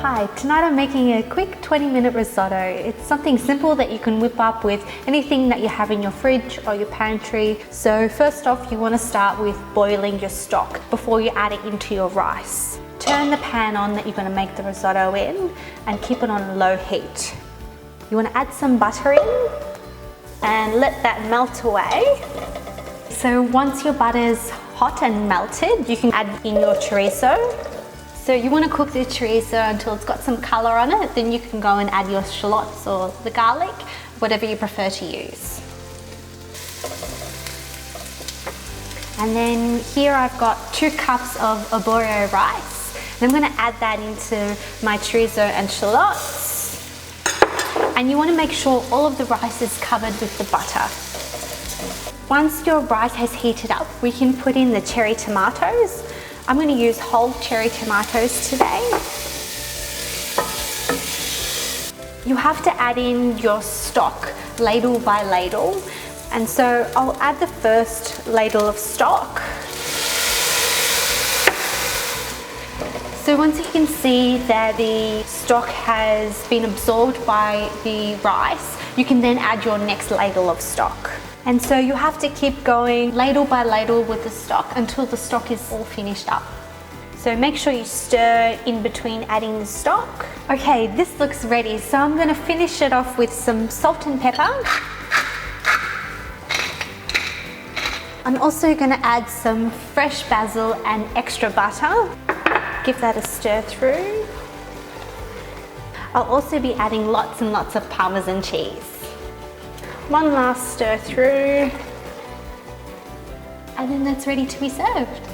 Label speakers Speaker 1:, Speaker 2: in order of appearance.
Speaker 1: Hi, tonight I'm making a quick 20-minute risotto. It's something simple that you can whip up with anything that you have in your fridge or your pantry. So first off, you want to start with boiling your stock before you add it into your rice. Turn the pan on that you're going to make the risotto in and keep it on low heat. You want to add some butter in and let that melt away. So once your butter's hot and melted, you can add in your chorizo. So you want to cook the chorizo until it's got some color on it, then you can go and add your shallots or the garlic, whatever you prefer to use. And then here I've got 2 cups of arborio rice. And I'm going to add that into my chorizo and shallots. And you want to make sure all of the rice is covered with the butter. Once your rice has heated up, we can put in the cherry tomatoes. I'm going to use whole cherry tomatoes today. You have to add in your stock ladle by ladle. And so I'll add the first ladle of stock. So once you can see that the stock has been absorbed by the rice, you can then add your next ladle of stock. And so you have to keep going ladle by ladle with the stock until the stock is all finished up. So make sure you stir in between adding the stock. Okay, this looks ready. So I'm going to finish it off with some salt and pepper. I'm also going to add some fresh basil and extra butter. Give that a stir through. I'll also be adding lots and lots of Parmesan cheese. One last stir through, and then that's ready to be served.